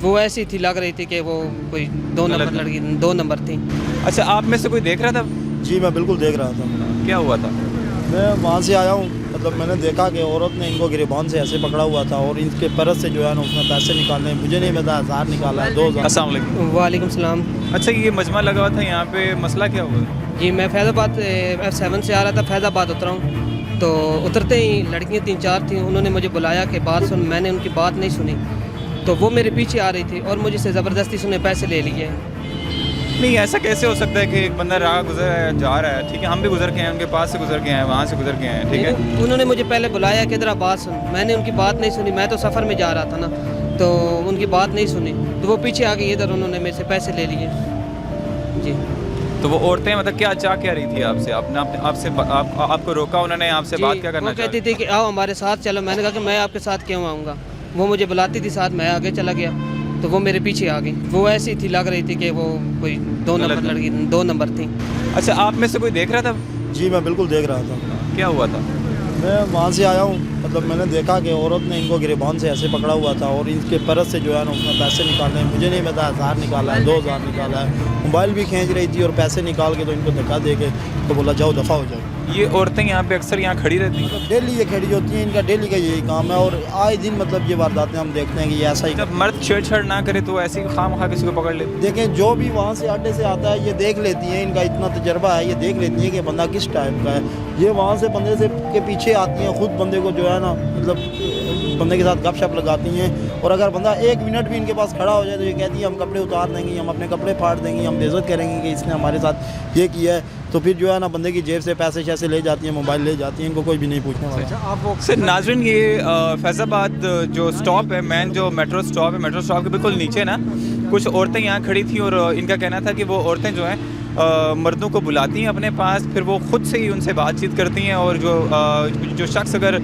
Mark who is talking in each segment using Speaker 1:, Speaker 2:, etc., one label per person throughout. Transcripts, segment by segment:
Speaker 1: वो ऐसी थी, लग रही थी कि वो कोई दो नंबर लड़की, 2 नंबर थी।
Speaker 2: अच्छा, आप में से कोई देख रहा था?
Speaker 3: जी मैं बिल्कुल देख रहा था।
Speaker 2: क्या हुआ था?
Speaker 3: मैं वहाँ से आया हूँ, मतलब मैंने देखा कि औरत ने इनको गिरबान से ऐसे पकड़ा हुआ था और इनके परस से जो है ना उसने पैसे निकाले। मुझे नहीं पता 1000 निकाला है, 2000।
Speaker 2: अस्सलाम वालेकुम।
Speaker 1: वालेकुम सलाम।
Speaker 2: अच्छा, ये मजमा लगा हुआ था यहाँ पे, मसला क्या हुआ?
Speaker 1: जी मैं फैज़ाबाद F7 से आ रहा था, फैज़ाबाद उतरा हूँ। तो उतरते ही लड़कियाँ 3-4 थीं, उन्होंने मुझे बुलाया कि बात सुन। मैंने उनकी बात नहीं सुनी, तो वो मेरे पीछे आ रही थी और मुझे से ज़बरदस्ती सुने पैसे ले लिए।
Speaker 2: नहीं, ऐसा कैसे हो सकता है कि एक बंदा राह गुजर जा रहा है, ठीक है, हम भी गुजर के हैं, उनके पास से गुजर के हैं, वहाँ से गुजर के हैं, ठीक है।
Speaker 1: उन्होंने मुझे पहले बुलाया कि इधर बात सुन। मैंने उनकी बात नहीं सुनी, मैं तो सफ़र में जा रहा था ना, तो उनकी बात नहीं सुनी, तो वो पीछे आ गई इधर, उन्होंने मेरे से पैसे ले लिए। जी।
Speaker 2: तो वो औरतें मतलब क्या चाह क्या रही थी आपसे? आपको रोका उन्होंने, आपसे बात क्या करना
Speaker 1: वो कहती थी कि आओ हमारे साथ चलो। मैंने कहा कि मैं आपके साथ क्यों आऊँगा। वो मुझे बुलाती थी साथ, मैं आगे चला गया, तो वो मेरे पीछे आ गई। वो ऐसी थी, लग रही थी कि वो कोई 2 नंबर लड़की, 2 नंबर थी।
Speaker 2: अच्छा, आप में से कोई देख रहा था?
Speaker 3: जी मैं बिल्कुल देख रहा था।
Speaker 2: क्या हुआ था?
Speaker 3: मैं वहाँ से आया हूँ, मतलब मैंने देखा कि औरत ने इनको गिरबान से ऐसे पकड़ा हुआ था और इनके परस से जो है ना उसने पैसे निकाले। मुझे नहीं पता 1000 निकाला है, 2000 निकाला है। मोबाइल भी खींच रही थी और पैसे निकाल के तो इनको धक्का दे के तो बोला जाओ दफ़ा हो जाओ।
Speaker 2: ये औरतें यहाँ पे अक्सर यहाँ खड़ी रहती हैं?
Speaker 3: डेली ये खड़ी होती हैं, इनका डेली का यही काम है और आए दिन मतलब ये वारदातें हम देखते हैं कि ये ऐसा ही।
Speaker 2: जब मर्द छेड़छाड़ ना करे तो ऐसे ही खाम खा किसी को पकड़ लेते?
Speaker 3: देखें, जो भी वहाँ से अड्डे से आता है ये देख लेती हैं, इनका इतना तजर्बा है, ये देख लेती हैं कि बंदा किस टाइप का है। ये वहाँ से बंदे से के पीछे आती हैं, खुद बंदे को जो है ना मतलब बंदे के साथ गपशप लगाती हैं। और अगर बंदा 1 मिनट भी इनके पास खड़ा हो जाए तो ये कहती है हम कपड़े उतार देंगे, हम अपने कपड़े फाड़ देंगे, हम बेइज्जत करेंगे कि इसने हमारे साथ ये किया है। तो फिर जो है ना बंदे की जेब से पैसे शैसे ले जाती हैं, मोबाइल ले जाती हैं, इनको कोई भी नहीं पूछने वाला।
Speaker 2: अच्छा, आप वो सर नाज़रीन, ये फैज़ाबाद जो स्टॉप है, मेन जो मेट्रो स्टॉप है, मेट्रो स्टॉप के बिल्कुल नीचे ना कुछ औरतें यहाँ खड़ी थी और इनका कहना था कि वो औरतें जो हैं मर्दों को बुलाती हैं अपने पास, फिर वो ख़ुद से ही उनसे बातचीत करती हैं और जो शख्स अगर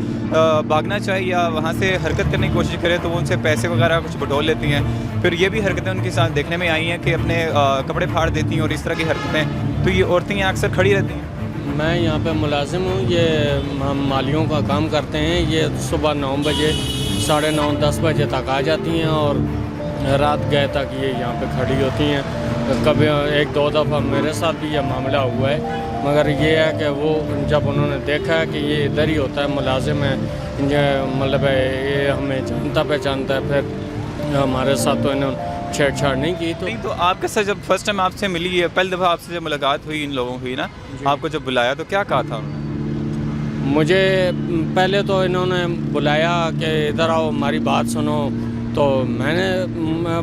Speaker 2: भागना चाहे या वहाँ से हरकत करने की कोशिश करे तो वो उनसे पैसे वगैरह कुछ बटोर लेती हैं। फिर ये भी हरकतें उनके साथ देखने में आई हैं कि अपने कपड़े फाड़ देती हैं और इस तरह की हरकतें। तो ये औरतें यहाँ अक्सर खड़ी रहती हैं।
Speaker 4: मैं यहाँ पे मुलाजिम हूँ, ये हम मालियों का काम करते हैं। ये सुबह 9 बजे 9:30 10 बजे तक आ जाती हैं और रात गए तक ये यहाँ पे खड़ी होती हैं। कभी 1-2 दफ़ा मेरे साथ भी ये मामला हुआ है, मगर ये है कि वो जब उन्होंने देखा है कि ये इधर ही होता है, मुलाजिम है, मतलब ये हमें जानता पहचानता है, फिर हमारे साथ तो इन्होंने छेड़छाड़ नहीं की। तो
Speaker 2: नहीं, तो आपके साथ जब फर्स्ट टाइम आपसे मिली है, पहली दफ़ा आपसे जब मुलाकात हुई इन लोगों की ना, आपको जब बुलाया तो क्या कहा था उन्होंने?
Speaker 4: मुझे पहले तो इन्होंने बुलाया कि इधर आओ हमारी बात सुनो। तो मैंने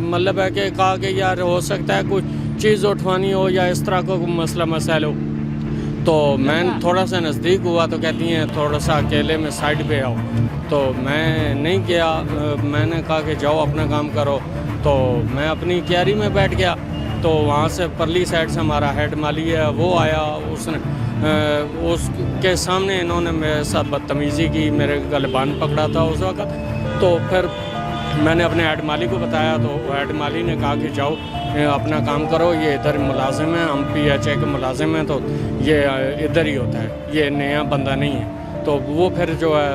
Speaker 4: मतलब है कि कहा कि यार हो सकता है कुछ चीज़ उठवानी हो या इस तरह का कोई मसला मसाइल हो। तो मैं थोड़ा सा नज़दीक हुआ तो कहती हैं थोड़ा सा अकेले में साइड पे आओ। तो मैं नहीं गया, मैंने कहा कि जाओ अपना काम करो। तो मैं अपनी क्यारी में बैठ गया, तो वहाँ से परली साइड से हमारा हेड माली है वो आया, उसने उसके सामने इन्होंने मेरे साथ बदतमीज़ी की, मेरे गलबान पकड़ा था उस वक़्त। तो फिर मैंने अपने हेड माली को बताया, तो हेड माली ने कहा कि जाओ अपना काम करो, ये इधर मुलाजिम है, हम PHA के मुलाजिम हैं, तो ये इधर ही होता है, ये नया बंदा नहीं है। तो वो फिर जो है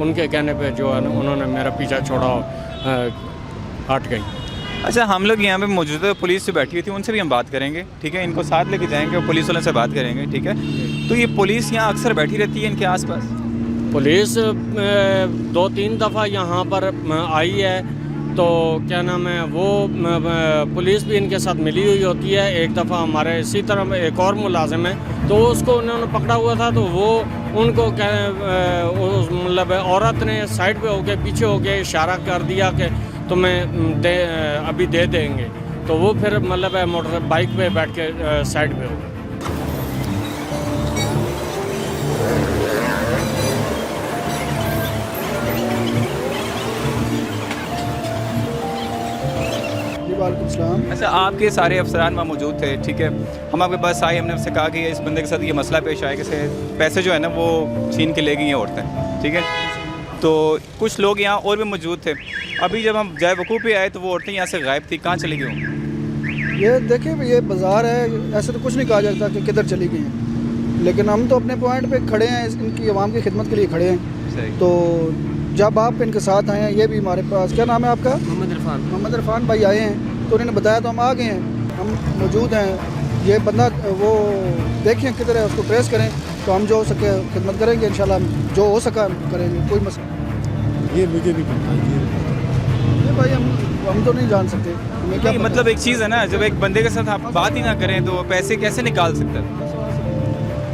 Speaker 4: उनके कहने पे जो है उन्होंने मेरा पीछा छोड़ा, हट गई।
Speaker 2: अच्छा, हम लोग यहाँ पे मौजूद है, पुलिस से बैठी हुई थी, उनसे भी हम बात करेंगे, ठीक है, इनको साथ लेके जाएंगे और पुलिस वालों से बात करेंगे, ठीक है। तो ये पुलिस यहाँ अक्सर बैठी रहती है इनके आसपास? पुलिस
Speaker 4: 2-3 दफ़ा यहाँ पर आई है, तो क्या नाम है वो पुलिस भी इनके साथ मिली हुई होती है। एक दफ़ा हमारे इसी तरह एक और मुलाजिम है, तो उसको उन्होंने पकड़ा हुआ था, तो वो उनको मतलब औरत ने साइड पे होके पीछे होके इशारा कर दिया कि तुम्हें अभी दे देंगे। तो वो फिर मतलब मोटर बाइक पे बैठ के साइड पे हो गए।
Speaker 2: अच्छा, आपके सारे अफसरान वहाँ मौजूद थे, ठीक है, हम आपके पास आए, हमने आपसे कहा कि इस बंदे के साथ ये मसला पेश आया कि पैसे जो है ना वो छीन के ले गई हैं औरतें, ठीक है। तो कुछ लोग यहाँ और भी मौजूद थे। अभी जब हम जाए वकूफ़ पे आए तो वो औरतें यहाँ से गायब थी, कहाँ चली गई?
Speaker 5: ये देखिए, ये बाज़ार है, ऐसे तो कुछ नहीं कहा जाता कि किधर चली गई हैं, लेकिन हम तो अपने पॉइंट पे खड़े हैं, इनकी आवाम की खिदमत के लिए खड़े हैं। तो जब आप इनके साथ आए हैं, ये भी हमारे पास, क्या नाम है आपका?
Speaker 1: मोहम्मद
Speaker 5: मोहम्मद इरफान भाई आए हैं तो उन्होंने बताया तो हम आ गए हैं, हम मौजूद हैं। ये बंदा वो देखें किधर है, उसको ट्रेस करें तो हम जो हो सके खिदमत करेंगे इंशाल्लाह, जो हो सका हम करेंगे, कोई मसला
Speaker 6: ये मुझे नहीं पता
Speaker 5: नहीं भाई, हम तो नहीं जान सकते हमें क्या
Speaker 2: नहीं,
Speaker 5: पता।
Speaker 2: मतलब एक चीज़ है ना, जब एक बंदे के साथ आप बात ही ना करें तो पैसे कैसे निकाल सकते हैं?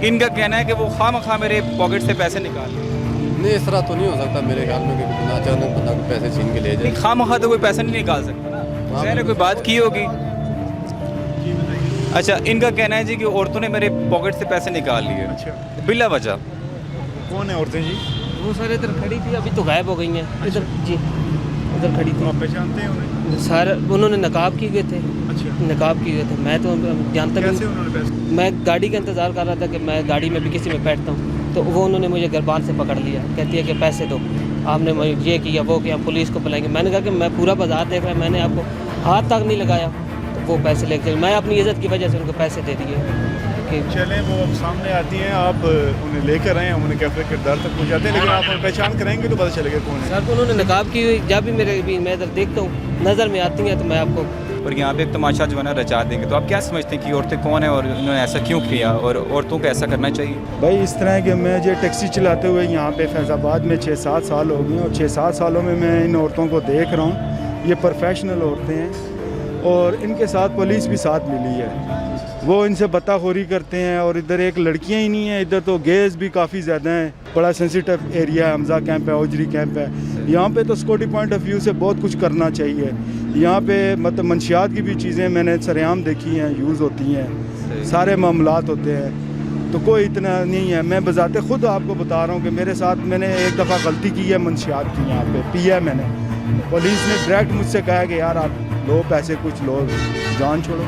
Speaker 2: इनका कहना है कि वो खामखा मेरे पॉकेट से पैसे निकाल रहे हैं।
Speaker 6: नहीं, इस तरह तो नहीं हो सकता मेरे ख्याल में कि बिना अचानक बंदा को पैसे छीन के ले जाए।
Speaker 2: नहीं, खामखा तो कोई पैसा नहीं निकाल सकता ना, मैंने कोई बात की होगी। अच्छा, इनका कहना है जी कि औरतों ने मेरे पॉकेट से पैसे निकाल लिए।
Speaker 7: अच्छा,
Speaker 2: बिला वजह।
Speaker 7: कौन है औरतें जी?
Speaker 1: वो सर इधर खड़ी थी, अभी तो गायब हो गई हैं। इधर जी, इधर खड़ी
Speaker 7: तो आप
Speaker 1: थी
Speaker 7: पहचानते हैं उन्हें?
Speaker 1: सर, उन्होंने नकाब किए गए थे,
Speaker 7: अच्छा,
Speaker 1: नकाब किए गए थे। मैं तो जानता
Speaker 7: कैसे
Speaker 1: नहीं,
Speaker 7: उन्होंने पैसे?
Speaker 1: मैं गाड़ी का इंतज़ार कर रहा था कि मैं गाड़ी में भी किसी में बैठता हूँ, तो वो उन्होंने मुझे गरबान से पकड़ लिया। कहती है कि पैसे दो, आपने मुझे ये किया वो किया, पुलिस को बुलाएंगे। मैंने कहा कि मैं पूरा बाजार देख रहा, मैंने आपको हाथ तक नहीं लगाया, तो वो पैसे लेके मैं अपनी इज़्ज़त की वजह से उनको पैसे दे दिए कि
Speaker 7: चलें, वो अब सामने आती हैं, आप उन्हें लेकर आए, हम उन्हें कैफे किरदार तक पहुँचाते हैं, लेकिन आप पहचान करेंगे तो पता चलेगा कौन है।
Speaker 1: सर उन्होंने नकाब की हुई, जब भी मेरे भी मैं इधर देखता हूँ नज़र में आती हैं तो मैं आपको।
Speaker 2: और यहाँ पे एक तमाशा जो है ना रचा देंगे, तो आप क्या समझते हैं कि औरतें कौन है और उन्होंने ऐसा क्यों किया और औरतों को ऐसा करना चाहिए?
Speaker 7: भाई इस तरह के मैं जो टैक्सी चलाते हुए यहाँ पे फैज़ाबाद में 6-7 साल हो गए, और 6-7 सालों में मैं इन औरतों को देख रहा हूँ। ये प्रोफेशनल औरतें हैं और इनके साथ पुलिस भी साथ मिली है, वो इनसे बत्ताखोरी करते हैं। और इधर एक लड़कियाँ ही नहीं हैं, इधर तो गेज़ भी काफ़ी ज़्यादा हैं। बड़ा सेंसिटिव एरिया है, हमजा कैंप है, औजरी कैंप है। यहाँ पे तो सिक्योरिटी पॉइंट ऑफ व्यू से बहुत कुछ करना चाहिए। यहाँ पे मतलब मंशियात की भी चीज़ें मैंने सरेआम देखी हैं, यूज़ होती हैं, सारे मामलात होते हैं, तो कोई इतना नहीं है। मैं बजाते ख़ुद आपको बता रहा हूँ कि मेरे साथ मैंने एक दफ़ा गलती की है मंशियात की, यहाँ पे पिया मैंने। पुलिस ने डायरेक्ट मुझसे कहा कि यार आप लो पैसे, कुछ लो, जान छोड़ो।